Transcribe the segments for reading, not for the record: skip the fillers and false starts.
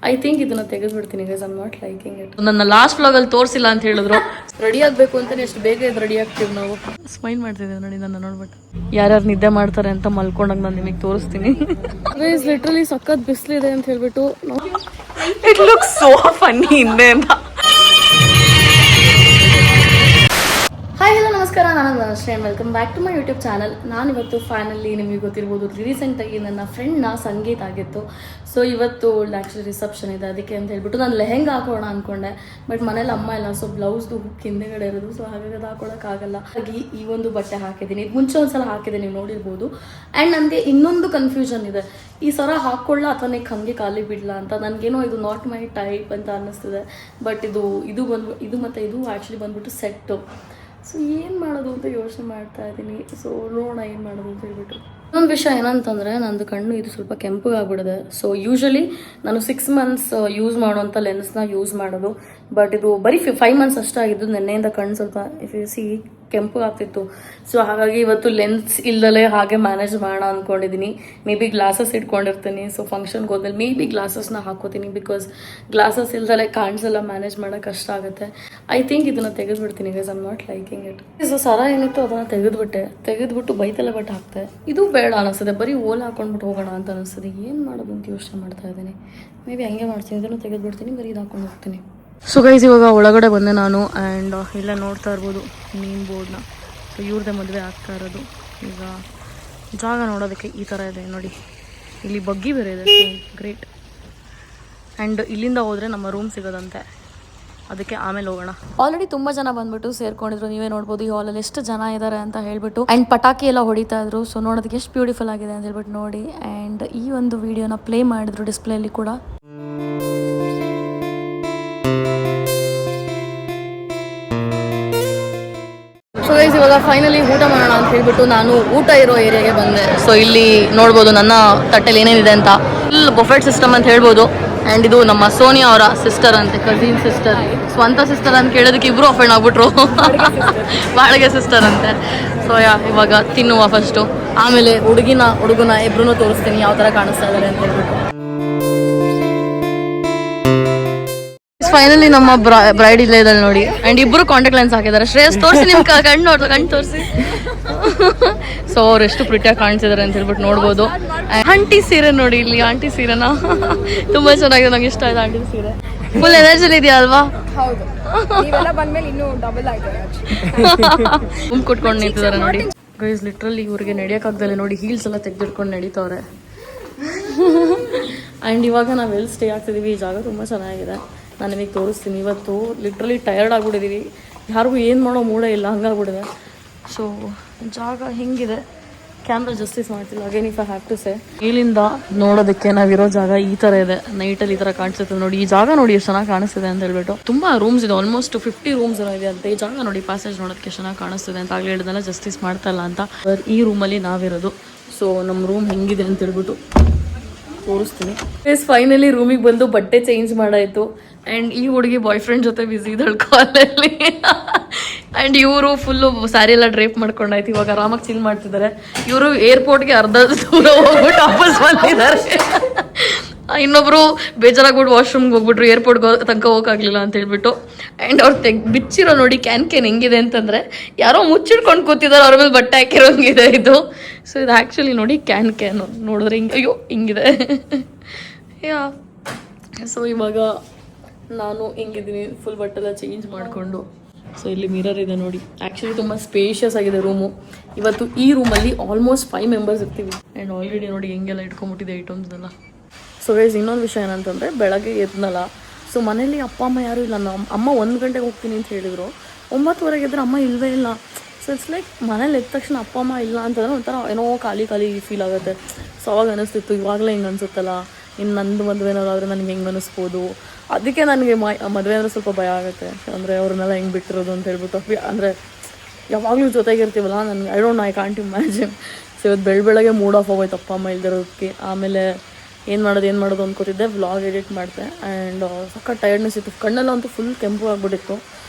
I think ಇದನ್ನ ತೆಗೆದ್ಬಿಡ್ತೀನಿ guys. I'm not liking it. ನನ್ನ ಲಾಸ್ಟ್ ವ್ಲಾಗಲ್ಲಿ ತೋರಿಸಿಲ್ಲ ಅಂತ ಹೇಳಿದ್ರು. ರೆಡಿ ಆಗಬೇಕು ಅಂತಾನೆ ಎಷ್ಟು ಬೇಗ ಇದು ರೆಡಿ ಆಗ್ತೀವಿ ನಾವು. ಸ್ಮೈಲ್ ಮಾಡ್ತಿದ್ದೀವಿ ನೋಡಿ ನನ್ನ ನೋಡ್ಬಿಟ್ಟು. ಯಾರ್ಯಾರು ನಿದ್ದೆ ಮಾಡ್ತಾರೆ ಅಂತ ಮಲ್ಕೊಂಡಾಗ ನಾನು ನಿಮಗೆ ತೋರಿಸ್ತೀನಿ. ಗೈಸ್ ಲಿಟ್ರಲಿ ಸಖತ್ ಬಿಸಿಲಿದೆ ಅಂತ ಹೇಳ್ಬಿಟ್ಟು ಇಟ್ ಲುಕ್ಸ್ ಸೋ ಫನ್ನಿ ಹಿಂದೆ ಅಂತ. ಹಾಯ್ ಹಲೋ ನಮಸ್ಕಾರ, ನಾನು Dhanashree. Welcome back to my YouTube channel. ನಾನಿವತ್ತು ಫೈನಲಿ ನಿಮಗೆ ಗೊತ್ತಿರ್ಬೋದು ರೀಸೆಂಟಾಗಿ ನನ್ನ ಫ್ರೆಂಡ್ನ ಸಂಗೀತ ಆಗಿತ್ತು. ಸೊ ಇವತ್ತು ಆ್ಯಕ್ಚುಲಿ ರಿಸೆಪ್ಷನ್ ಇದೆ, ಅದಕ್ಕೆ ಅಂತ ಹೇಳ್ಬಿಟ್ಟು ನಾನು ಲೆಹೆಂಗಾ ಹಾಕೋಣ ಅಂದ್ಕೊಂಡೆ. ಬಟ್ ಮನೇಲಿ ಅಮ್ಮ ಇಲ್ಲ, ಸೊ ಬ್ಲೌಸ್ದು ಹುಕ್ ಹಿಂದೆಗಡೆ ಇರೋದು, ಸೊ ಹಾಗಾಗಿ ಅದು ಹಾಕೋಳಕ್ಕಾಗಲ್ಲ. ಹಾಗಾಗಿ ಈ ಒಂದು ಬಟ್ಟೆ ಹಾಕಿದ್ದೀನಿ. ಇದು ಮುಂಚೆ ಒಂದ್ಸಲ ಹಾಕಿದೆ, ನೀವು ನೋಡಿರ್ಬೋದು. ಆ್ಯಂಡ್ ನನಗೆ ಇನ್ನೊಂದು ಕನ್ಫ್ಯೂಷನ್ ಇದೆ, ಈ ಸರ ಹಾಕ್ಕೊಳ್ಳ ಅಥವಾ ನೆಕ್ ಹಾಗೆ ಖಾಲಿ ಬಿಡಲ್ಲ ಅಂತ. ನನಗೇನೋ ಇದು ನಾಟ್ ಮೈ ಟೈಪ್ ಅಂತ ಅನ್ನಿಸ್ತಿದೆ. ಬಟ್ ಇದು ಮತ್ತು ಇದು ಆ್ಯಕ್ಚುಲಿ ಬಂದ್ಬಿಟ್ಟು ಸೆಟ್ಟು. ಸೊ ಏನು ಮಾಡೋದು ಅಂತ ಯೋಚನೆ ಮಾಡ್ತಾ ಇದ್ದೀನಿ. ಸೊ ನೋಡೋಣ ಏನು ಮಾಡೋದು ಅಂತ ಹೇಳ್ಬಿಟ್ಟು. ಇನ್ನೊಂದು ವಿಷಯ ಏನಂತಂದರೆ, ನಂದು ಕಣ್ಣು ಇದು ಸ್ವಲ್ಪ ಕೆಂಪಗಾಗ್ಬಿಡಿದೆ. ಸೊ ಯೂಶ್ವಲಿ ನಾನು 6 months ಯೂಸ್ ಮಾಡುವಂಥ ಲೆನ್ಸ್ನ ಯೂಸ್ ಮಾಡೋದು. ಬಟ್ ಇದು ಬರೀ 5 months ಅಷ್ಟೇ ಆಗಿದ್ದು. ನೆನ್ನೆಯಿಂದ ಕಣ್ಣು ಸ್ವಲ್ಪ ಇಫ್ ಯು ಸಿ ಕೆಂಪು ಆಗ್ತಿತ್ತು. ಸೊ ಹಾಗಾಗಿ ಇವತ್ತು ಲೆನ್ಸ್ ಇಲ್ಲದಲೇ ಹಾಗೆ ಮ್ಯಾನೇಜ್ ಮಾಡೋಣ ಅಂದ್ಕೊಂಡಿದ್ದೀನಿ. ಮೇ ಬಿ ಗ್ಲಾಸಸ್ ಇಟ್ಕೊಂಡಿರ್ತೀನಿ. ಸೊ ಫಂಕ್ಷನ್ಗೆ ಹೋದ್ಮೇಲೆ ಮೇ ಬಿ ಗ್ಲಾಸಸ್ನ ಹಾಕೋತೀನಿ. ಬಿಕಾಸ್ ಗ್ಲಾಸಸ್ ಇಲ್ದಲೇ ಕಾಣಿಸಲ್ಲ, ಮ್ಯಾನೇಜ್ ಮಾಡೋಕ್ಕೆ ಕಷ್ಟ ಆಗುತ್ತೆ. ಐ ಥಿಂಕ್ ಇದನ್ನು ತೆಗೆದುಬಿಡ್ತೀನಿ guys. I'm not liking it. So ಸರ ಏನಿತ್ತು ಅದನ್ನು ತೆಗೆದ್ಬಿಟ್ಟು ಬೈತೆಲ್ಲ ಬಟ್ ಹಾಕ್ತೆ. ಇದು ಬೇಡ ಅನಿಸ್ತದೆ, ಬರೀ ಓಲ್ ಹಾಕೊಂಡ್ಬಿಟ್ಟು ಹೋಗೋಣ ಅಂತ ಅನಿಸ್ತದೆ. ಏನು ಮಾಡೋದು ಅಂತ ಯೋಚನೆ ಮಾಡ್ತಾ ಇದ್ದೀನಿ. ಮೇ ಬಿ ಹಂಗೆ ಮಾಡ್ತೀನಿ, ಇದನ್ನು ತೆಗೆದುಬಿಡ್ತೀನಿ, ಬರೀ ಇದು ಹಾಕೊಂಡು ಹೋಗ್ತೀನಿ. ಸೊ ಗೈಸ್ ಇವಾಗ ಒಳಗಡೆ ಬಂದೆ ನಾನು. ಆ್ಯಂಡ್ ಇಲ್ಲ ನೋಡ್ತಾ ಇರ್ಬೋದು ನೇಮ್ ಬೋರ್ಡ್ನ. ಸೊ ಇವ್ರದ್ದೇ ಮದುವೆ ಆಗ್ತಾ ಇರೋದು. ಈಗ ಜಾಗ ನೋಡೋದಕ್ಕೆ ಈ ಥರ ಇದೆ ನೋಡಿ. ಇಲ್ಲಿ ಬಗ್ಗಿ ಬೇರೆ ಇದೆ. So great. ಆ್ಯಂಡ್ ಇಲ್ಲಿಂದ ಹೋದರೆ ನಮ್ಮ ರೂಮ್ ಸಿಗೋದಂತೆ, ಅದಕ್ಕೆ ಆಮೇಲೆ ಹೋಗೋಣ. ಆಲ್ರೆಡಿ ತುಂಬ ಜನ ಬಂದ್ಬಿಟ್ಟು ಸೇರ್ಕೊಂಡಿದ್ರು. ನೀವೇ ನೋಡ್ಬೋದು ಈ ಹಾಲಲ್ಲಿ ಎಷ್ಟು ಜನ ಇದ್ದಾರೆ ಅಂತ ಹೇಳ್ಬಿಟ್ಟು. ಆ್ಯಂಡ್ ಪಟಾಕಿ ಎಲ್ಲ ಹೊಡಿತಾ ಇದ್ರು. ಸೊ ನೋಡೋದಕ್ಕೆ ಎಷ್ಟು ಬ್ಯೂಟಿಫುಲ್ ಆಗಿದೆ ಅಂತ ಹೇಳ್ಬಿಟ್ಟು ನೋಡಿ. ಆ್ಯಂಡ್ ಈ ಒಂದು ವಿಡಿಯೋನ ಪ್ಲೇ ಮಾಡಿದ್ರು ಡಿಸ್ಪ್ಲೇಲಿ ಕೂಡ. ಸೊ ಗೈಸ್ ಇವಾಗ ಫೈನಲಿ ಊಟ ಮಾಡೋಣ ಅಂತ ಹೇಳ್ಬಿಟ್ಟು ನಾನು ಊಟ ಇರೋ ಏರಿಯಾಗೆ ಬಂದೆ. ಸೊ ಇಲ್ಲಿ ನೋಡ್ಬೋದು ನನ್ನ ತಟ್ಟೆಲಿ ಏನೇನಿದೆ ಅಂತ. ಫುಲ್ ಬಫೆಟ್ ಸಿಸ್ಟಮ್ ಅಂತ ಹೇಳ್ಬೋದು. ಆ್ಯಂಡ್ ಇದು ನಮ್ಮ ಸೋನಿಯಾ ಅವರ ಸಿಸ್ಟರ್ ಅಂತೆ, ಕಸಿನ್ ಸಿಸ್ಟರ್. ಸ್ವಂತ ಸಿಸ್ಟರ್ ಅಂತ ಕೇಳೋದಕ್ಕೆ ಇಬ್ಬರು ಅಫೆಂಡ್ ಆಗ್ಬಿಟ್ರು. ಬಾಳಿಗೆ ಸಿಸ್ಟರ್ ಅಂತೆ. ಸೊ ಇವಾಗ ತಿನ್ನುವ ಫಸ್ಟು, ಆಮೇಲೆ ಹುಡುಗನ ಇಬ್ರು ತೋರಿಸ್ತೀನಿ ಯಾವ ಥರ ಕಾಣಿಸ್ತಾ ಇದ್ದಾರೆ ಅಂತ ಹೇಳ್ಬಿಟ್ಟು. ಫೈನಲಿ ನಮ್ಮ ಬ್ರೈಡ್ ಇಲ್ಲೇ ಇದ್ದಾಳೆ ನೋಡಿ. ಆ್ಯಂಡ್ ಇಬ್ಬರು ಕಾಂಟ್ಯಾಕ್ಟ್ ಲೆನ್ಸ್ ಹಾಕಿದ್ದಾರೆ. ಶ್ರೇಯಸ್ ತೋರಿಸಿ, ನಿಮ್ಮ ಕಣ್ಣು ತೋರಿಸಿ. ಸೊ ಅವ್ರು ಎಷ್ಟು ಪ್ರಿಟಿಯಾಗಿ ಕಾಣಿಸಿದ್ದಾರೆ ಅಂತ ಹೇಳ್ಬಿಟ್ಟು ನೋಡ್ಬೋದು. ಆಂಟಿ ಸೀರೆ ನೋಡಿ, ಇಲ್ಲಿ ಆಂಟಿ ಸೀರೆನ ತುಂಬ ಚೆನ್ನಾಗಿದೆ, ನಂಗೆ ಇಷ್ಟ ಆಯ್ತು ಆಂಟಿ ಸೀರೆ. ಫುಲ್ ಎನರ್ಜಿ ಇದೆಯಾ ಅಲ್ವಾ? ಕುಟ್ಕೊಂಡು ನಿಂತಿದ್ದಾರೆ ನೋಡಿ ಗೈಸ್. ಲಿಟ್ರಲಿ ಇವ್ರಿಗೆ ನಡೆಯೋಕ್ಕಾಗ್ದಲ್ಲ ನೋಡಿ, ಹೀಲ್ಸ್ ಎಲ್ಲ ತೆಗೆದಿಟ್ಕೊಂಡು ನಡೀತವ್ರೆ. ಆ್ಯಂಡ್ ಇವಾಗ ನಾವು ಎಲ್ಲಿ ಸ್ಟೇ ಆಗ್ತಿದ್ದೀವಿ, ಈ ಜಾಗ ತುಂಬ ಚೆನ್ನಾಗಿದೆ. ನಾನು ನಿಮಗೆ ತೋರಿಸ್ತೀನಿ. ಇವತ್ತು ಲಿಟ್ರಲಿ ಟಯರ್ಡ್ ಆಗಿಬಿಟ್ಟಿದ್ದೀವಿ, ಯಾರಿಗೂ ಏನು ಮಾಡೋ ಮೂಡೇ ಇಲ್ಲ, ಹಂಗಾಗ್ಬಿಟ್ಟಿದೆ. ಸೊ ಜಾಗ ಹೆಂಗಿದೆ, ಕ್ಯಾಮ್ರಾ ಜಸ್ಟಿಸ್ ಮಾಡ್ತಿಲ್ಲ again if I have to say. ಇಲ್ಲಿಂದ ನೋಡೋದಕ್ಕೆ ನಾವಿರೋ ಜಾಗ ಈ ಥರ ಇದೆ. ನೈಟಲ್ಲಿ ಈ ಥರ ಕಾಣಿಸುತ್ತೆ ನೋಡಿ. ಈ ಜಾಗ ನೋಡಿ ಎಷ್ಟು ಚೆನ್ನಾಗಿ ಕಾಣಿಸ್ತಿದೆ ಅಂತ ಹೇಳ್ಬಿಟ್ಟು. ತುಂಬ ರೂಮ್ಸ್ ಇದೆ, ಆಲ್ಮೋಸ್ಟ್ 50 ರೂಮ್ಸ್ ಇದೆ ಅಂತ. ಈ ಜಾಗ ನೋಡಿ, ಪ್ಯಾಸೇಜ್ ನೋಡೋದಕ್ಕೆ ಎಷ್ಟು ಚೆನ್ನಾಗಿ ಕಾಣಿಸ್ತಿದೆ ಅಂತ ಆಗಲೇ ಹೇಳಿದೆಲ್ಲ, ಜಸ್ಟಿಸ್ ಮಾಡ್ತಾ ಇಲ್ಲ ಅಂತ. ಈ ರೂಮಲ್ಲಿ ನಾವಿರೋದು. ಸೊ ನಮ್ಮ ರೂಮ್ ಹೆಂಗಿದೆ ಅಂತ ಹೇಳ್ಬಿಟ್ಟು ತೋರಿಸ್ತೀನಿ. ಫೈನಲಿ ರೂಮಿಗೆ ಬಂದು ಬಟ್ಟೆ ಚೇಂಜ್ ಮಾಡಾಯಿತು. ಆ್ಯಂಡ್ ಈ ಹುಡುಗಿ ಬಾಯ್ ಫ್ರೆಂಡ್ ಜೊತೆ ಬಿಸಿ ಇದ್ದಾಳೆ ಕಾಲಲ್ಲಿ. ಆ್ಯಂಡ್ ಇವರು ಫುಲ್ಲು ಸ್ಯಾರಿ ಎಲ್ಲ ಡ್ರೇಪ್ ಮಾಡ್ಕೊಂಡಾಯ್ತು. ಇವಾಗ ಆರಾಮಾಗಿ ಚಿಲ್ ಮಾಡ್ತಿದ್ದಾರೆ. ಇವರು ಏರ್ಪೋರ್ಟ್ಗೆ ಅರ್ಧ ದೂರ ಹೋಗ್ಬಿಟ್ಟು ವಾಪಸ್ ಬಂದಿದ್ದಾರೆ. ಇನ್ನೊಬ್ರು ಬೇಜಾರಾಗ್ಬಿಟ್ಟು ವಾಶ್ರೂಮ್ಗೆ ಹೋಗ್ಬಿಟ್ರು, ಏರ್ಪೋರ್ಟ್ಗೆ ತನಕ ಹೋಗೋಕ್ಕಾಗಲಿಲ್ಲ ಅಂತ ಹೇಳ್ಬಿಟ್ಟು. ಆ್ಯಂಡ್ ಅವ್ರು ಬಿಚ್ಚಿರೋ ನೋಡಿ ಕ್ಯಾನ್ ಹೆಂಗಿದೆ ಅಂತಂದರೆ, ಯಾರೋ ಮುಚ್ಚಿಡ್ಕೊಂಡು ಕೂತಿದ್ದಾರೆ, ಅವ್ರ ಮೇಲೆ ಬಟ್ಟೆ ಹಾಕಿರೋಂಗಿದೆ ಇದು. ಸೊ ಇದು ಆ್ಯಕ್ಚುಲಿ ನೋಡಿ ಕ್ಯಾನು ನೋಡಿದ್ರೆ ಅಯ್ಯೋ ಹಿಂಗಿದೆ. ಯಾ ಸೊ ಇವಾಗ ನಾನು ಹಿಂಗಿದ್ದೀನಿ, ಫುಲ್ ಬಟ್ಟೆಲ್ಲ ಚೇಂಜ್ ಮಾಡಿಕೊಂಡು. ಸೊ ಇಲ್ಲಿ ಮಿರರ್ ಇದೆ ನೋಡಿ. ಆ್ಯಕ್ಚುಲಿ ತುಂಬ ಸ್ಪೇಷಿಯಸ್ ಆಗಿದೆ ರೂಮು. ಇವತ್ತು ಈ ರೂಮಲ್ಲಿ ಆಲ್ಮೋಸ್ಟ್ 5 ಮೆಂಬರ್ಸ್ ಇರ್ತೀವಿ. ಆ್ಯಂಡ್ ಆಲ್ರೆಡಿ ನೋಡಿ ಹೆಂಗೆಲ್ಲ ಇಟ್ಕೊಂಡ್ಬಿಟ್ಟಿದೆ ಐಟಮ್ಸ್ ಎಲ್ಲ. ಸೊ ಗೈಸ್ ಇನ್ನೊಂದು ವಿಷಯ ಏನಂತಂದರೆ, ಬೆಳಗ್ಗೆ ಎದ್ನಲ್ಲ. ಸೊ ಮನೇಲಿ ಅಪ್ಪ ಅಮ್ಮ ಯಾರೂ ಇಲ್ಲ. ಅಮ್ಮ 1 ಗಂಟೆಗೆ ಹೋಗ್ತೀನಿ ಅಂತ ಹೇಳಿದರು. 9:15 ಎದ್ರೆ ಅಮ್ಮ ಇಲ್ಲವೇ ಇಲ್ಲ. ಸೊ ಇಟ್ಸ್ ಲೈಕ್ ಮನೇಲಿ ಎದ್ದ ತಕ್ಷಣ ಅಪ್ಪ ಅಮ್ಮ ಇಲ್ಲ ಅಂತಂದರೆ ಒಂಥರ ಏನೋ ಖಾಲಿ ಫೀಲ್ ಆಗುತ್ತೆ. ಸೊ ಅವಾಗ ಅನ್ನಿಸ್ತಿತ್ತು, ಇವಾಗಲೇ ಹಿಂಗೆ ಅನಿಸುತ್ತಲ್ಲ, ಇನ್ನು ನಂದು ಮದುವೆ ಏನಾದರೂ ನನಗೆ ಹೆಂಗೆ ಅನ್ನಿಸ್ಬೋದು. ಅದಕ್ಕೆ ನನಗೆ ಮದುವೆ ಅಂದರೆ ಸ್ವಲ್ಪ ಭಯ ಆಗುತ್ತೆ. ಅಂದರೆ ಅವ್ರನ್ನೆಲ್ಲ ಹೆಂಗೆ ಬಿಟ್ಟಿರೋದು ಅಂತ ಹೇಳ್ಬಿಟ್ಟು. ಅಂದರೆ ಯಾವಾಗಲೂ ಜೊತೆಗಿರ್ತೀವಲ್ಲ, ನನಗೆ I don't know, I can't imagine. So ಇವತ್ತು ಬೆಳಗ್ಗೆ ಮೂಡ್ ಆಫ್ ಆಗೋಯ್ತು ಅಪ್ಪ ಅಮ್ಮ ಇಲ್ದಿರೋದಕ್ಕೆ. ಆಮೇಲೆ ಏನು ಮಾಡೋದು ಅಂದ್ಕೊತಿದ್ದೆ, ವ್ಲಾಗ್ ಎಡಿಟ್ ಮಾಡಿದೆ. ಆ್ಯಂಡ್ ಸಕ್ಕ ಟಯರ್ಡ್ನೆಸ್ ಇತ್ತು, ಕಣ್ಣೆಲ್ಲ ಅಂತೂ ಫುಲ್ ಕೆಂಪು ಆಗಿಬಿಟ್ಟಿತ್ತು.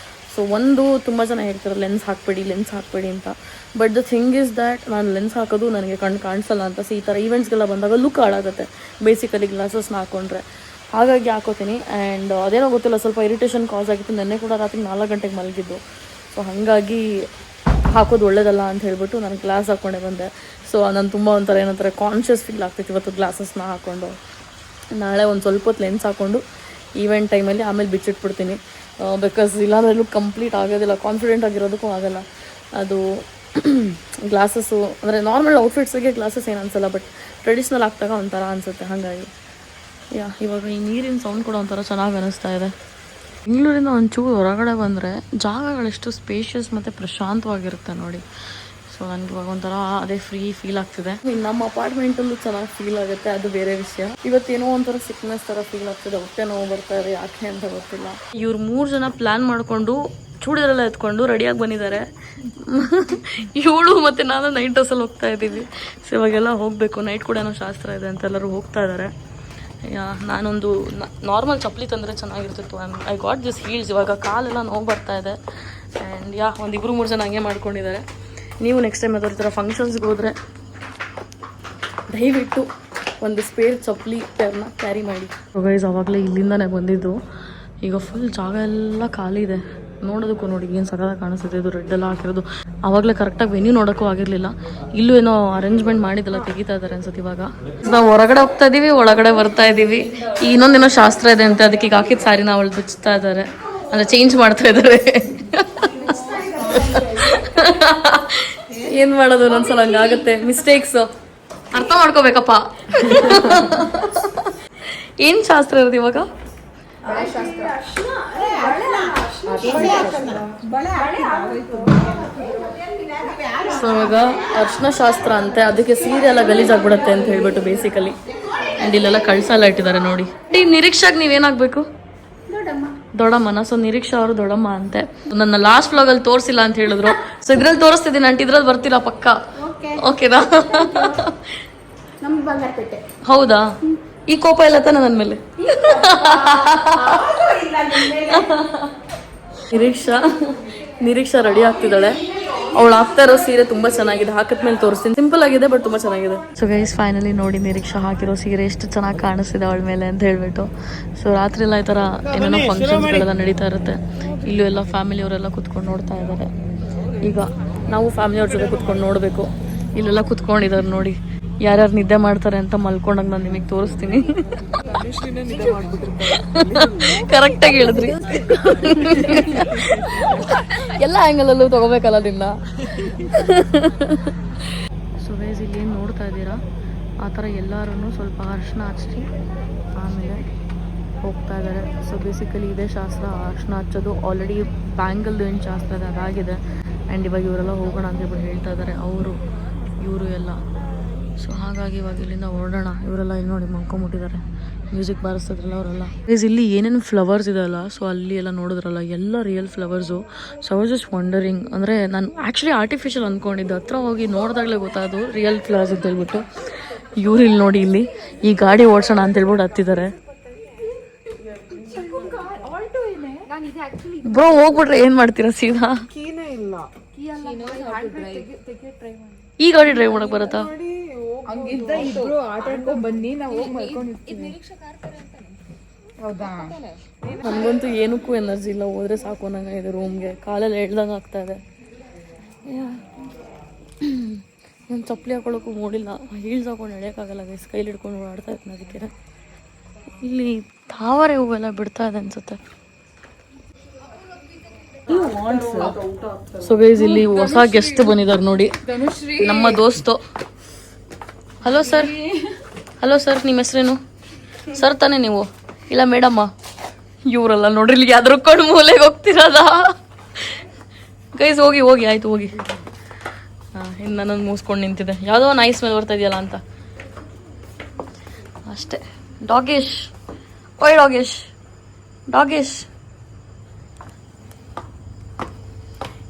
ಸೊ ತುಂಬ ಜನ ಹೇಳ್ತಾರೆ ಲೆನ್ಸ್ ಹಾಕಬೇಡಿ ಅಂತ. But the thing is that ನಾನು ಲೆನ್ಸ್ ಹಾಕೋದು ನನಗೆ ಕಣ್ಣು ಕಾಣಿಸಲ್ಲ ಅಂತ. ಸೊ ಈ ಥರ ಈವೆಂಟ್ಸ್ಗೆಲ್ಲ ಬಂದಾಗ ಲುಕ್ ಹಾಳಾಗುತ್ತೆ ಬೇಸಿಕಲಿ ಗ್ಲಾಸಸ್ನ ಹಾಕ್ಕೊಂಡ್ರೆ. ಹಾಗಾಗಿ ಹಾಕೋತೀನಿ. ಆ್ಯಂಡ್ ಅದೇನೋ ಗೊತ್ತಿಲ್ಲ, ಸ್ವಲ್ಪ ಇರಿಟೇಷನ್ ಕಾಸ್ ಆಗಿತ್ತು. ನೆನ್ನೆ ಕೂಡ ರಾತ್ರಿ 4 ಗಂಟೆಗೆ ಮಲಗಿದ್ದು. ಸೊ ಹಾಗಾಗಿ ಹಾಕೋದು ಒಳ್ಳೇದಲ್ಲ ಅಂತ ಹೇಳ್ಬಿಟ್ಟು ನಾನು ಗ್ಲಾಸ್ ಹಾಕ್ಕೊಂಡೆ ಬಂದೆ. ಸೊ ನಾನು ತುಂಬ ಒಂಥರ ಏನಂತಾರೆ ಕಾನ್ಷಿಯಸ್ ಫೀಲ್ ಆಗ್ತೈತಿ ಇವತ್ತು ಗ್ಲಾಸಸ್ನ ಹಾಕ್ಕೊಂಡು. ನಾಳೆ ಒಂದು ಸ್ವಲ್ಪ ಹೊತ್ತು ಲೆನ್ಸ್ ಹಾಕ್ಕೊಂಡು ಈವೆಂಟ್ ಟೈಮಲ್ಲಿ ಆಮೇಲೆ ಬಿಚ್ಚಿಟ್ಬಿಡ್ತೀನಿ. ಬಿಕಾಸ್ ಇಲ್ಲಾಂದ್ರೂ ಕಂಪ್ಲೀಟ್ ಆಗೋದಿಲ್ಲ, ಕಾನ್ಫಿಡೆಂಟ್ ಆಗಿರೋದಕ್ಕೂ ಆಗೋಲ್ಲ. ಅದು ಗ್ಲಾಸಸ್ಸು ಅಂದರೆ ನಾರ್ಮಲ್ ಔಟ್ಫಿಟ್ಸಿಗೆ ಗ್ಲಾಸಸ್ ಏನು ಅನಿಸಲ್ಲ, ಬಟ್ ಟ್ರೆಡಿಷ್ನಲ್ ಆಗ್ತಾಗ ಒಂಥರ ಅನಿಸುತ್ತೆ. ಹಾಗಾಗಿ ಇವಾಗ ಈ ನೀರಿನ ಸೌಂಡ್ ಕೂಡ ಒಂಥರ ಚೆನ್ನಾಗಿ ಅನ್ನಿಸ್ತಾ ಇದೆ. ಬೆಂಗಳೂರಿಂದ ಒಂಚೂರು ಹೊರಗಡೆ ಬಂದರೆ ಜಾಗಗಳೆಷ್ಟು ಸ್ಪೇಷಿಯಸ್ ಮತ್ತು ಪ್ರಶಾಂತವಾಗಿರುತ್ತೆ ನೋಡಿ. ಸೊ ನನಗೆ ಇವಾಗ ಒಂಥರ ಅದೇ ಫ್ರೀ ಫೀಲ್ ಆಗ್ತಿದೆ. ನಮ್ಮ ಅಪಾರ್ಟ್ಮೆಂಟಲ್ಲೂ ಚೆನ್ನಾಗಿ ಫೀಲ್ ಆಗುತ್ತೆ, ಅದು ಬೇರೆ ವಿಷಯ. ಇವತ್ತೇನೋ ಒಂಥರ ಸಿಕ್ನೆಸ್ ಥರ ಫೀಲ್ ಆಗ್ತಿದೆ, ಹೊಟ್ಟೆ ನೋವು ಬರ್ತಾ ಇದೆ, ಯಾಕೆ ಅಂತ ಗೊತ್ತಿಲ್ಲ. ಇವ್ರು 3 ಜನ ಪ್ಲ್ಯಾನ್ ಮಾಡಿಕೊಂಡು ಚೂಡಿದರೆಲ್ಲ ಎತ್ಕೊಂಡು ರೆಡಿಯಾಗಿ ಬಂದಿದ್ದಾರೆ. ಇವಳು ಮತ್ತು ನಾನು ನೈಟ್ ಡ್ರೆಸ್ಸಲ್ಲಿ ಹೋಗ್ತಾ ಇದ್ದೀವಿ. ಸೊ ಇವಾಗೆಲ್ಲ ಹೋಗಬೇಕು, ನೈಟ್ ಕೂಡ ಏನೋ ಶಾಸ್ತ್ರ ಇದೆ ಅಂತ ಎಲ್ಲರೂ ಹೋಗ್ತಾ ಇದ್ದಾರೆ. ನಾನೊಂದು ನಾರ್ಮಲ್ ಚಪ್ಪಲಿ ತಂದರೆ ಚೆನ್ನಾಗಿರ್ತಿತ್ತು. I got this heels. ಇವಾಗ ಕಾಲೆಲ್ಲ ನೋವು ಬರ್ತಾ ಇದೆ. ಆ್ಯಂಡ್ ಒಂದು 2-3 ಜನ ಹಂಗೆ ಮಾಡ್ಕೊಂಡಿದ್ದಾರೆ. ನೀವು ನೆಕ್ಸ್ಟ್ ಟೈಮ್ ಯಾವ್ದಾದ್ರು ಈ ಥರ ಫಂಕ್ಷನ್ಸ್ಗೆ ಹೋದರೆ ದಯವಿಟ್ಟು ಒಂದು ಸ್ಪೇರ್ ಚಪ್ಪಲಿ ಪೇರ್ನ ಕ್ಯಾರಿ ಮಾಡಿ. ಗೈಸ್ ಆವಾಗಲೇ ಇಲ್ಲಿಂದನೇ ಬಂದಿದ್ದು. ಈಗ ಫುಲ್ ಜಾಗ ಎಲ್ಲ ಖಾಲಿ ಇದೆ. ನೋಡೋದಕ್ಕೂ ನೋಡಿ ಏನು ಸಗದಾಗಿ ಕಾಣಿಸುತ್ತೆ. ಇದು ರೆಡ್ ಎಲ್ಲ ಹಾಕಿರೋದು. ಆವಾಗಲೇ ಕರೆಕ್ಟಾಗಿ ವೆನ್ಯೂ ನೋಡೋಕ್ಕೂ ಆಗಿರಲಿಲ್ಲ. ಇಲ್ಲೂ ಏನೋ ಅರೇಂಜ್ಮೆಂಟ್ ಮಾಡಿದ್ದೆಲ್ಲ ತೆಗಿತಾ ಇದ್ದಾರೆ ಅನ್ಸುತ್ತೆ. ಇವಾಗ ನಾವು ಹೊರಗಡೆ ಹೋಗ್ತಾ ಇದ್ದೀವಿ, ಒಳಗಡೆ ಬರ್ತಾ ಇದ್ದೀವಿ. ಇನ್ನೊಂದೇನೋ ಶಾಸ್ತ್ರ ಇದೆ ಅಂತ ಅದಕ್ಕೆ ಈಗ ಹಾಕಿದ ಸಾರಿನ ಅವಳು ಬಿಚ್ತಾ ಇದ್ದಾರೆ, ಅಂದರೆ ಚೇಂಜ್ ಮಾಡ್ತಾ ಇದ್ದಾರೆ. ಏನು ಮಾಡೋದು, ಒಂದೊಂದ್ಸಲ ಹಂಗಾಗುತ್ತೆ, ಮಿಸ್ಟೇಕ್ಸು ಅರ್ಥ ಮಾಡ್ಕೋಬೇಕಪ್ಪ. ಏನು ಶಾಸ್ತ್ರ ಇರೋದು ಇವಾಗ? ಸೊ ಇವಾಗ ಅರ್ಶಿನ ಶಾಸ್ತ್ರ ಅಂತೆ, ಅದಕ್ಕೆ ಸೀರೆ ಎಲ್ಲ ಗಲೀಜಾಗ್ಬಿಡತ್ತೆ ಅಂತ ಹೇಳ್ಬಿಟ್ಟು ಬೇಸಿಕಲಿ. ಆ್ಯಂಡ್ ಇಲ್ಲೆಲ್ಲ ಕಳ್ಸೆಲ್ಲ ಇಟ್ಟಿದ್ದಾರೆ ನೋಡಿ. ಈ ನಿರೀಕ್ಷಾಗೆ ನೀವೇನಾಗಬೇಕು? ದೊಡ್ಡಮ್ಮನ. ಸೊ ನಿರೀಕ್ಷಾ ಅವರು ದೊಡ್ಡಮ್ಮ ಅಂತೆ. ನನ್ನ ಲಾಸ್ಟ್ ವ್ಲಾಗಲ್ಲಿ ತೋರಿಸಿಲ್ಲ ಅಂತ ಹೇಳಿದ್ರು. ಸೊ ಇದ್ರಲ್ಲಿ ತೋರಿಸ್ತಿದ್ದೀನಿ ಆಂಟಿ, ಇದ್ರಲ್ಲಿ ಬರ್ತೀರಾ ಪಕ್ಕ? ಓಕೆನಾ? ಹೌದಾ? ಈ ಕೋಪ ಎಲ್ಲ ತಾನೆ ನನ್ನ ಮೇಲೆ? ನಿರೀಕ್ಷಾ ರೆಡಿ ಆಗ್ತಿದ್ದಾಳೆ. ಅವಳು ಹಾಕ್ತಾ ಇರೋ ಸೀರೆ ತುಂಬಾ ಚೆನ್ನಾಗಿದೆ. ಹಾಕಿದ್ಮೇಲೆ ತೋರಿಸ್ತೀನಿ. ಸಿಂಪಲ್ ಆಗಿದೆ ಬಟ್ ತುಂಬಾ ಚೆನ್ನಾಗಿದೆ. ಸೊ ಗೈಸ್ ಫೈನಲಿ ನೋಡಿ ನಿರೀಕ್ಷಾ ಹಾಕಿರೋ ಸೀರೆ ಎಷ್ಟು ಚೆನ್ನಾಗಿ ಕಾಣಿಸ್ತಿದೆ ಅವಳ ಮೇಲೆ ಅಂತ ಹೇಳ್ಬಿಟ್ಟು. ಸೊ ರಾತ್ರಿ ಎಲ್ಲ ಈ ಥರ ಏನೇನೋ ಫಂಕ್ಷನ್ಸ್ಗಳೆಲ್ಲ ನಡೀತಾ ಇರುತ್ತೆ. ಇಲ್ಲೂ ಎಲ್ಲ ಫ್ಯಾಮಿಲಿಯವರೆಲ್ಲ ಕುತ್ಕೊಂಡು ನೋಡ್ತಾ ಇದ್ದಾರೆ. ಈಗ ನಾವು ಫ್ಯಾಮಿಲಿಯವ್ರ ಜೊತೆ ಕುತ್ಕೊಂಡು ನೋಡಬೇಕು. ಇಲ್ಲೆಲ್ಲ ಕುತ್ಕೊಂಡಿದ್ದಾರೆ ನೋಡಿ. ಯಾರ್ಯಾರು ನಿದ್ದೆ ಮಾಡ್ತಾರೆ ಅಂತ ಮಲ್ಕೊಂಡಾಗ ನಾನು ನಿಮಗೆ ತೋರಿಸ್ತೀನಿ. ಕರೆಕ್ಟಾಗಿ ಹೇಳಿದ್ರಿ. ಎಲ್ಲ ಆ್ಯಂಗಲಲ್ಲೂ ತಗೋಬೇಕಲ್ಲ ನಿನ್ನ. ಸೊ ಗೈಸ್ ಇಲ್ಲಿ ಏನು ನೋಡ್ತಾ ಇದ್ದೀರಾ, ಆ ಥರ ಎಲ್ಲರೂ ಸ್ವಲ್ಪ ಅರಿಶಿನ ಹಚ್ಚಿ ಆಮೇಲೆ ಹೋಗ್ತಾ ಇದ್ದಾರೆ. ಸೊ ಬೇಸಿಕಲಿ ಇದೇ ಶಾಸ್ತ್ರ, ಅರಿಶಿನ ಹಚ್ಚೋದು. ಆಲ್ರೆಡಿ ಬ್ಯಾಂಗಲ್ದು ಏನು ಶಾಸ್ತ್ರ ಇದೆ ಅದಾಗಿದೆ. ಆ್ಯಂಡ್ ಇವಾಗ ಇವರೆಲ್ಲ ಹೋಗೋಣ ಅಂತ ಹೇಳ್ಬಿಟ್ಟು ಹೇಳ್ತಾ ಇದ್ದಾರೆ ಇವರು ಎಲ್ಲ. ಸೊ ಹಾಗಾಗಿ ಇವಾಗ ಇಲ್ಲಿಂದ ಹೊರಡೋಣ. ಇವರೆಲ್ಲ ಇಲ್ಲಿ ನೋಡಿ ಮಲ್ಕೊಂಬಿಟ್ಟಿದ್ದಾರೆ, ಮ್ಯೂಸಿಕ್ ಬಾರಿಸ್ತಿದ್ರಲ್ಲ ಅವರೆಲ್ಲ. ಇಲ್ಲಿ ಏನೇನು ಫ್ಲವರ್ಸ್ ಇದೆಯಲ್ಲ, ಸೊ ಅಲ್ಲಿ ಎಲ್ಲ ನೋಡಿದ್ರಲ್ಲ ಎಲ್ಲ real flowers. So I was just wandering. ಅಂದರೆ ನಾನು ಆ್ಯಕ್ಚುಲಿ ಆರ್ಟಿಫಿಷಿಯಲ್ ಅಂದ್ಕೊಂಡಿದ್ದೆ, ಹತ್ರ ಹೋಗಿ ನೋಡಿದಾಗಲೇ ಗೊತ್ತಾದು ರಿಯಲ್ ಫ್ಲವರ್ಸ್ ಅಂತ ಹೇಳ್ಬಿಟ್ಟು. ಇವ್ರು ಇಲ್ಲಿ ನೋಡಿ ಇಲ್ಲಿ ಈ ಗಾಡಿ ಓಡಿಸೋಣ ಅಂತ ಹೇಳ್ಬಿಟ್ಟು ಹತ್ತಿದ್ದಾರೆ. ಬ್ರೋ ಹೋಗ್ಬಿಟ್ರೆ ಏನು ಮಾಡ್ತೀರಾ ಸೀದಾ? ಈ ಗಾಡಿ ಡ್ರೈವ್ ಮಾಡಕ್ ಬರತ್ತಾ? ನಮಗಂತೂ ಏನಕ್ಕೂ ಎನರ್ಜಿ ಇಲ್ಲ, ಹೋದ್ರೆ ಸಾಕು ನಂಗೆ ಇದೆ ರೂಮ್ಗೆ. ಕಾಲೆಲ್ಲ ಎಳ್ದಂಗೆ ಆಗ್ತಾ ಇದೆ. ನಾನು ಚಪ್ಪಲಿ ಹಾಕೊಳ್ಳೋಕ್ಕೂ ಮೂಡಿಲ್ಲ, ಹೀಲ್ಸ್ ಹಾಕೊಂಡು ಎಳೆಯೋಕ್ಕಾಗಲ್ಲ ಗೈಸ್. ಕೈಲಿ ಹಿಡ್ಕೊಂಡು ಓಡಾಡ್ತಾ ಇತ್ತು. ಅದಕ್ಕೆ ಇಲ್ಲಿ ತಾವರೆ ಹೂವೆಲ್ಲ ಬಿಡ್ತಾ ಇದೆ ಅನ್ಸುತ್ತೆ. ಸೊ ಗೈಸ್ ಇಲ್ಲಿ ಹೊಸ ಗೆಸ್ಟ್ ಬಂದಿದ್ದಾರೆ ನೋಡಿ, ನಮ್ಮ ದೋಸ್ತು. Hello sir. ಹಲೋ ಸರ್, ನಿಮ್ಮ ಹೆಸರೇನು ಸರ್ ತಾನೇ ನೀವು? ಇಲ್ಲ ಮೇಡಮ್ಮ. ಇವರಲ್ಲ ನೋಡ್ರಿ, ಇಲ್ಲಿ ಯಾವ್ದ್ರ ಕೊಂಡು ಮೂಲೆಗೆ ಹೋಗ್ತಿರೋದ. ಗೈಸ್ ಹೋಗಿ ಹೋಗಿ ಆಯ್ತು ಹೋಗಿ. ಇನ್ನು ನನ್ನನ್ನು ಮೂಸ್ಕೊಂಡು ನಿಂತಿದೆ, ಯಾವುದೋ ನಾಯಿ ಸ್ಮೆಲ್ ಬರ್ತಾ ಇದೆಯಲ್ಲ ಅಂತ ಅಷ್ಟೇ. ಡಾಗೇಶ್, ಓಯ್ ಡಾಗೇಶ್, ಡಾಗೇಶ್.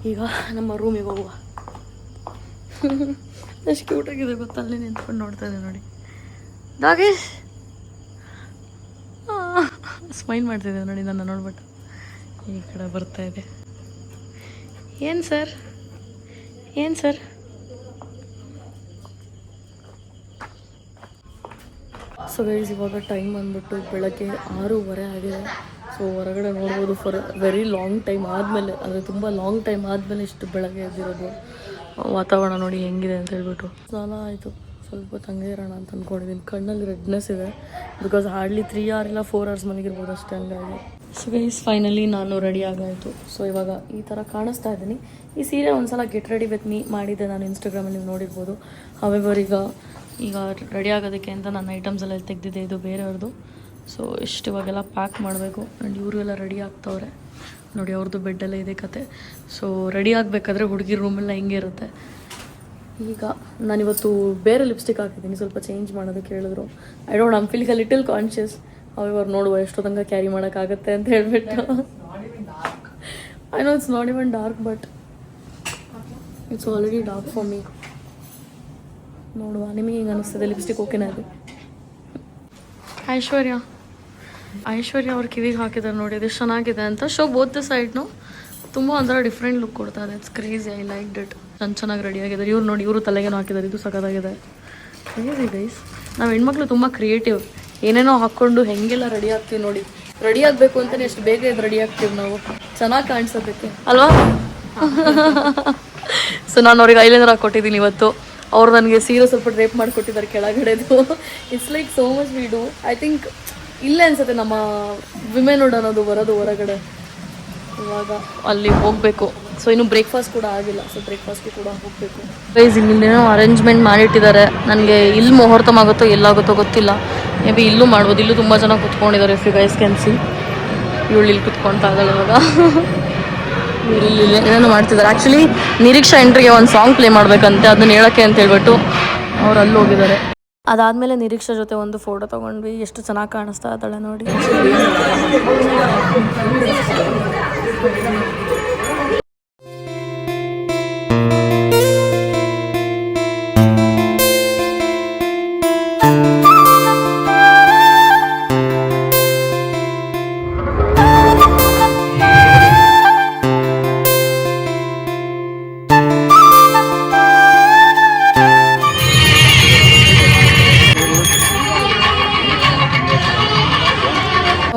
ಈಗ ನಮ್ಮ ರೂಮಿಗೆ ಹೋಗುವ. ಎಷ್ಟು ಕ್ಯೂಟಾಗಿದೆ ಗೊತ್ತಾ, ಅಲ್ಲಿ ನಿಂತ್ಕೊಂಡು ನೋಡ್ತಾ ಇದೆ ನೋಡಿ. ಡಾಗೇಶ್ ಸ್ಮೈಲ್ ಮಾಡ್ತಿದ್ದೆ ನೋಡಿ ನನ್ನ ನೋಡ್ಬಿಟ್ಟು. ಈ ಕಡೆ ಬರ್ತಾ ಇದೆ. ಏನು ಸರ್, ಏನು ಸರ್? ಸೊ ಗೈಸ್ ಇವಾಗ ಟೈಮ್ ಬಂದ್ಬಿಟ್ಟು ಬೆಳಗ್ಗೆ 6:30 ಆಗಿದೆ. ಸೊ ಹೊರಗಡೆ ನೋಡ್ಬೋದು ಫಾರ್ ವೆರಿ ಲಾಂಗ್ ಟೈಮ್ ಆದಮೇಲೆ, ಅಂದರೆ ತುಂಬ ಲಾಂಗ್ ಟೈಮ್ ಆದಮೇಲೆ ಇಷ್ಟು ಬೆಳಗ್ಗೆ ಎದ್ದಿರೋದು. ವಾತಾವರಣ ನೋಡಿ ಹೆಂಗಿದೆ ಅಂತ ಹೇಳ್ಬಿಟ್ಟು ಸ್ನಾನ ಆಯಿತು. ಸ್ವಲ್ಪ ಹೊತ್ತು ಹಂಗೆ ಇರೋಣ ಅಂತ ಅಂದ್ಕೊಂಡಿದ್ದೀನಿ. ಕಣ್ಣಲ್ಲಿ ರೆಡ್ನೆಸ್ ಇದೆ ಬಿಕಾಸ್ ಹಾರ್ಡ್ಲಿ 3 hours ಇಲ್ಲ 4 hours ಮಲಗಿರ್ಬೋದು ಅಷ್ಟೇ. ಹಂಗಾಗಿ ಸೊ ಗೈಸ್ ಫೈನಲಿ ನಾನು ರೆಡಿ ಆಗಾಯಿತು. ಸೊ ಇವಾಗ ಈ ಥರ ಕಾಣಿಸ್ತಾ ಇದ್ದೀನಿ. ಈ ಸೀರೆ ಒಂದ್ಸಲ ಗೆಟ್ ರೆಡಿ ವಿತ್ ಮೀ ಮಾಡಿದ್ದೆ ನಾನು ಇನ್ಸ್ಟಾಗ್ರಾಮಲ್ಲಿ, ನೀವು ನೋಡಿರ್ಬೋದು. ಹವೆವರ್ ಈಗ ರೆಡಿ ಆಗೋದಕ್ಕೆ ಅಂತ ನನ್ನ ಐಟಮ್ಸ್ ಎಲ್ಲ ತೆಗೆದಿದ್ದೆ, ಇದು ಬೇರೆಯವ್ರದ್ದು. ಸೊ ಇಷ್ಟು ಇವಾಗೆಲ್ಲ ಪ್ಯಾಕ್ ಮಾಡಬೇಕು. ಆ್ಯಂಡ್ ಇವರೆಲ್ಲ ರೆಡಿ ಆಗ್ತವ್ರೆ ನೋಡಿ, ಅವ್ರದ್ದು ಬೆಡ್ಡಲ್ಲೇ ಇದೆ ಕತೆ. ಸೊ ರೆಡಿ ಆಗಬೇಕಾದ್ರೆ ಹುಡುಗಿ ರೂಮೆಲ್ಲ ಹಿಂಗೆ ಇರುತ್ತೆ. ಈಗ ನಾನಿವತ್ತು ಬೇರೆ ಲಿಪ್ಸ್ಟಿಕ್ ಹಾಕಿದ್ದೀನಿ, ಸ್ವಲ್ಪ ಚೇಂಜ್ ಮಾಡೋದಕ್ಕೆ ಹೇಳಿದ್ರು. I don't I'm feeling a little conscious. ಅವ್ರು ನೋಡುವ ಎಷ್ಟು ತನಕ ಕ್ಯಾರಿ ಮಾಡೋಕ್ಕಾಗತ್ತೆ ಅಂತ ಹೇಳ್ಬಿಟ್ಟು. I know it's not even dark but it's already dark for me. ನೋಡುವ ನಿಮಗೆ ಹಿಂಗೆ ಅನಿಸ್ತದೆ ಲಿಪ್ಸ್ಟಿಕ್ ಓಕೆನಾ ಅದು. ಐಶ್ವರ್ಯ ಅವ್ರ ಕಿವಿಗೆ ಹಾಕಿದ್ದಾರೆ ನೋಡಿ, ಅದು ಚೆನ್ನಾಗಿದೆ ಅಂತ. ಶೋ ಬೋತ್ ದ ಸೈಡ್ನು ತುಂಬ ಒಂಥರ ಡಿಫ್ರೆಂಟ್ ಲುಕ್ ಕೊಡ್ತಾ ಇದೆ. It's crazy, I like it. ಚೆನ್ನಾಗಿ ರೆಡಿ ಆಗಿದ್ದಾರೆ ಇವ್ರು ನೋಡಿ. ಇವರು ತಲೆಗೇನೋ ಹಾಕಿದ್ದಾರೆ, ಇದು ಸಖತ್ತಾಗಿದೆ. ಕ್ರೇಜಿ ಗೈಸ್, ನಾವು ಹೆಣ್ಮಕ್ಳು ತುಂಬ ಕ್ರಿಯೇಟಿವ್. ಏನೇನೋ ಹಾಕ್ಕೊಂಡು ಹೆಂಗೆಲ್ಲ ರೆಡಿ ಆಗ್ತೀವಿ ನೋಡಿ. ರೆಡಿ ಆಗಬೇಕು ಅಂತಲೇ ಎಷ್ಟು ಬೇಗ ಇದು ರೆಡಿ ಆಗ್ತೀವಿ ನಾವು, ಚೆನ್ನಾಗಿ ಕಾಣಿಸೋದಕ್ಕೆ ಅಲ್ವಾ. ಸೊ ನಾನು ಅವ್ರಿಗೆ ಐಲೈನರ್ ಹಾಕ್ಕೊಟ್ಟಿದ್ದೀನಿ ಇವತ್ತು. ಅವ್ರು ನನಗೆ ಸೀರೆ ಸ್ವಲ್ಪ ಡ್ರೇಪ್ ಮಾಡಿಕೊಟ್ಟಿದ್ದಾರೆ ಕೆಳಗಡೆದು. It's like so much we do. I think ಇಲ್ಲೇ ಅನ್ಸುತ್ತೆ ನಮ್ಮ ವಿಮೆನ್ಹುಡ್ ಅನ್ನೋದು ಬರೋದು ಹೊರಗಡೆ. ಇವಾಗ ಅಲ್ಲಿ ಹೋಗಬೇಕು. ಸೊ ಇನ್ನು ಬ್ರೇಕ್ಫಾಸ್ಟ್ ಕೂಡ ಆಗಿಲ್ಲ, ಸೊ ಬ್ರೇಕ್ಫಾಸ್ಟ್ಗೆ ಕೂಡ ಹೋಗಬೇಕು. ಗೈಸ್ ಇಲ್ಲೇನೋ ಅರೇಂಜ್ಮೆಂಟ್ ಮಾಡಿಟ್ಟಿದ್ದಾರೆ. ನನಗೆ ಇಲ್ಲಿ ಮುಹೂರ್ತಮ ಆಗುತ್ತೋ ಎಲ್ಲಾಗುತ್ತೋ ಗೊತ್ತಿಲ್ಲ. ಮೇ ಬಿ ಇಲ್ಲೂ ಮಾಡ್ಬೋದು. ಇಲ್ಲೂ ತುಂಬ ಜನ ಕುತ್ಕೊಂಡಿದ್ದಾರೆ. If you guys can see, ಇವಳು ಇಲ್ಲಿ ಕುತ್ಕೊಳ್ತಾ ಇದ್ದಾಳೆ ಇವಾಗ. ಇಲ್ಲಿ ಏನೇನು ಮಾಡ್ತಿದ್ದಾರೆ. ಆ್ಯಕ್ಚುಲಿ ನಿರೀಕ್ಷಾ ಎಂಟ್ರಿಗೆ ಒಂದು ಸಾಂಗ್ ಪ್ಲೇ ಮಾಡಬೇಕಂತೆ, ಅದನ್ನ ಹೇಳೋಕ್ಕೆ ಅಂತ ಹೇಳ್ಬಿಟ್ಟು ಅವ್ರು ಅಲ್ಲಿ ಹೋಗಿದ್ದಾರೆ. ಅದಾದಮೇಲೆ ನಿರೀಕ್ಷಾ ಜೊತೆ ಒಂದು ಫೋಟೋ ತೊಗೊಂಡ್ವಿ. ಎಷ್ಟು ಚೆನ್ನಾಗಿ ಕಾಣಿಸ್ತಾ ಇದ್ದಾಳೆ ನೋಡಿ.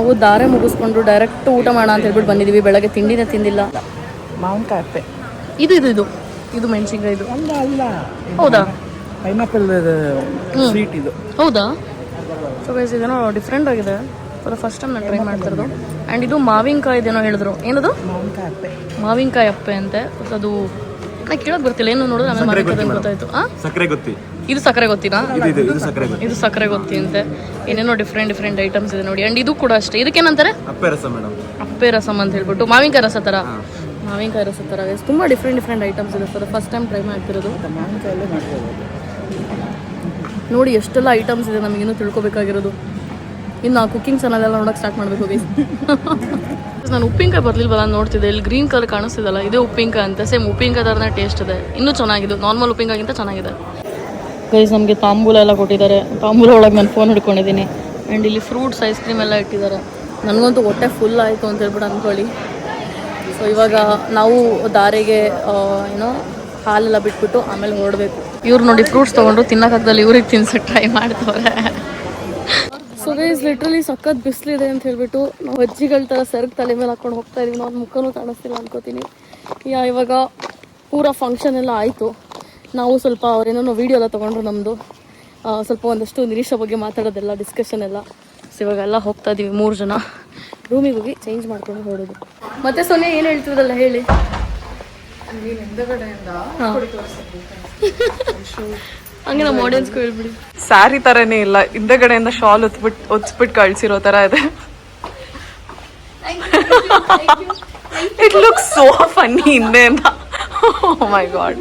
ನಾವು ದಾರೆ ಮುಗಿಸ್ಕೊಂಡು ಡೈರೆಕ್ಟ್ ಊಟ ಮಾಡೋಣ ಅಂತ ಹೇಳ್ಬಿಟ್ಟು ಬಂದಿದ್ದೀವಿ. ಬೆಳಗ್ಗೆ ತಿಂಡಿನೇ ತಿಂದಿಲ್ಲ. ಮಾವಿನಕಾಯಿ ಅಪ್ಪೆ ಇದು ಇದು ಇದು ಇದು ಮೆಣಸಿನ್ಕಾಯಿ ಇದು ಅಲ್ಲ. ಹೌದಾ? ಪೈನಾಪಲ್ ಸ್ವೀಟ್ ಇದು. ಹೌದಾ? ಸೊ ಗೈಸ್ ಇದೇನೋ ಡಿಫ್ರೆಂಟ್ ಆಗಿದೆ. ಫಾರ್ ದ ಫಸ್ಟ್ ಟೈಮ್ ನಾನು ಟ್ರೈ ಮಾಡ್ತಿರೋದು. ಆ್ಯಂಡ್ ಇದು ಮಾವಿನಕಾಯಿ ಇದೇನೋ ಹೇಳಿದ್ರು. ಏನದು? ಮಾವಿನಕಾಯಿ ಅಪ್ಪೆ. ಮಾವಿನಕಾಯಿ ಅಪ್ಪೆ ಅಂತೆ. ಅದು ನಾನು ಕೇಳೋಕೆ ಬರ್ತಿಲ್ಲ. ಏನು ನೋಡಿದ್ರೆ ಆಮೇಲೆ ಮಾವಿನಕಾಯಿ ಗೊತ್ತಾಯ್ತು. ಸಕ್ಕರೆ ಗೊತ್ತಿ. ಇದು ಸಕ್ಕರೆ ಗೊತ್ತಿನಾ? ಇದು ಸಕ್ಕರೆ ಗೊತ್ತಿ ಅಂತೆ. ಏನೇನೋ ಡಿಫ್ರೆಂಟ್ ಐಟಮ್ಸ್ ಇದೆ ನೋಡಿ. ಆ್ಯಂಡ್ ಇದು ಕೂಡ ಅಷ್ಟೇ. ಇದಕ್ಕೇನಂತಾರೆ? ಅಪ್ಪೆ ರಸಂ ಮೇಡಮ್. ಅಪ್ಪೆ ರಸಮ್ ಅಂತ ಹೇಳ್ಬಿಟ್ಟು ಮಾವಿನಕಾಯಿ ರಸ ಥರ. ಮಾವಿನಕಾಯಿ ರಸ ಥರ ತುಂಬ ಡಿಫ್ರೆಂಟ್ ಐಟಮ್ಸ್ ಇದೆ. For the first time try ಮಾಡ್ತಿರೋದು. ಮಾವಿನಕಾಯಲ್ಲೇ ಮಾಡ್ಬೋದು ನೋಡಿ ಎಷ್ಟೆಲ್ಲ ಐಟಮ್ಸ್ ಇದೆ. ನಮಗಿನ್ನೂ ತಿಳ್ಕೊಬೇಕಾಗಿರೋದು. ಇನ್ನು ಕುಕ್ಕಿಂಗ್ ಚಾನಲ್ ಎಲ್ಲ ನೋಡೋಕೆ ಸ್ಟಾರ್ಟ್ ಮಾಡಬೇಕು ಗೈಸ್. ನಾನು ಉಪ್ಪಿನಕಾಯಿ ಬರ್ಲಿಲ್ವಲ್ಲ ನೋಡ್ತಿದ್ದೆ. ಇಲ್ಲಿ ಗ್ರೀನ್ ಕಲರ್ ಕಾಣಿಸ್ತಿದಲ್ಲ, ಇದೇ ಉಪ್ಪಿನಕಾಯಿ ಅಂತ. ಸೇಮ್ ಉಪ್ಪಿನಕಾಯಿ ಥರನೇ ಟೇಸ್ಟ್ ಇದೆ. ಇನ್ನೂ ಚೆನ್ನಾಗಿದೆ, ನಾರ್ಮಲ್ ಉಪ್ಪಿನಕಾಯಿಗಿಂತ ಚೆನ್ನಾಗಿದೆ. ಗೈಸ್ ನಮಗೆ ತಾಂಬೂಲ ಎಲ್ಲ ಕೊಟ್ಟಿದ್ದಾರೆ. ತಾಂಬೂಲ ಒಳಗೆ ನಾನು ಫೋನ್ ಹಿಡ್ಕೊಂಡಿದ್ದೀನಿ. ಆ್ಯಂಡ್ ಇಲ್ಲಿ ಫ್ರೂಟ್ಸ್ ಐಸ್ ಕ್ರೀಮ್ ಎಲ್ಲ ಇಟ್ಟಿದ್ದಾರೆ. ನನಗಂತೂ ಹೊಟ್ಟೆ ಫುಲ್ ಆಯಿತು ಅಂತ ಹೇಳ್ಬಿಟ್ಟು ಅಂದ್ಕೊಳ್ಳಿ. ಸೊ ಇವಾಗ ನಾವು ದಾರಿಗೆ ಏನೋ ಹಾಲೆಲ್ಲ ಬಿಟ್ಬಿಟ್ಟು ಆಮೇಲೆ ಹೊರಡಬೇಕು. ಇವ್ರು ನೋಡಿ ಫ್ರೂಟ್ಸ್ ತೊಗೊಂಡ್ರು, ತಿನ್ನೋಕ್ಕಾಗ್ದಲ್ಲಿ ಇವ್ರಿಗೆ ತಿನ್ಸೋಕೆ ಟ್ರೈ ಮಾಡ್ತವ್ರೆ. ಸೊ ಗೈಸ್ ಲಿಟ್ರಲಿ ಸಖತ್ ಬಿಸಿಲಿದೆ ಅಂತ ಹೇಳ್ಬಿಟ್ಟು ನಾವು ಅಜ್ಜಿಗಳ ಥರ ಸೆರಗು ತಲೆ ಮೇಲೆ ಹಾಕ್ಕೊಂಡು ಹೋಗ್ತಾ ಇದೀವಿ. ನಾವು ಮುಖನೂ ಕಾಣಿಸ್ತಿಲ್ಲ ಅನ್ಕೋತೀನಿ. ಇವಾಗ ಪೂರಾ ಫಂಕ್ಷನ್ ಎಲ್ಲ ಆಯಿತು. ನಾವು ಸ್ವಲ್ಪ ಅವ್ರೇನೋ ವೀಡಿಯೋ ಎಲ್ಲ ತೊಗೊಂಡ್ರು ನಮ್ಮದು. ಸ್ವಲ್ಪ ಒಂದಷ್ಟು ನಿರೀಕ್ಷಾ ಬಗ್ಗೆ ಮಾತಾಡೋದೆಲ್ಲ ಡಿಸ್ಕಷನ್ ಎಲ್ಲ. ಸೊ ಇವಾಗೆಲ್ಲ ಹೋಗ್ತಾ ಇದ್ದೀವಿ 3 ಜನ. ರೂಮಿಗೆ ಹೋಗಿ ಚೇಂಜ್ ಮಾಡ್ಕೊಂಡು ಹೊರಡೋದು. ಮತ್ತೆ ಸೊನ್ನೆ ಏನು ಹೇಳ್ತಿರೋದಲ್ಲ ಹೇಳಿ. ಹಂಗೆ ನಮ್ಮ ಆಡಿಯನ್ಸ್ಗೂ ಹೇಳ್ಬಿಡಿ. ಸ್ಯಾರಿ ತರನೇ ಇಲ್ಲ, ಹಿಂದೆಗಡೆಯಿಂದ ಶಾಲ್ ಒತ್ಬಿಟ್ಟು ಕಳ್ಸಿರೋ ತರ ಇದೆ. ಇಟ್ ಲುಕ್ಸ್ ಸೋ ಫನ್ನಿ ಹಿಂದೆಯಿಂದ. Oh my god.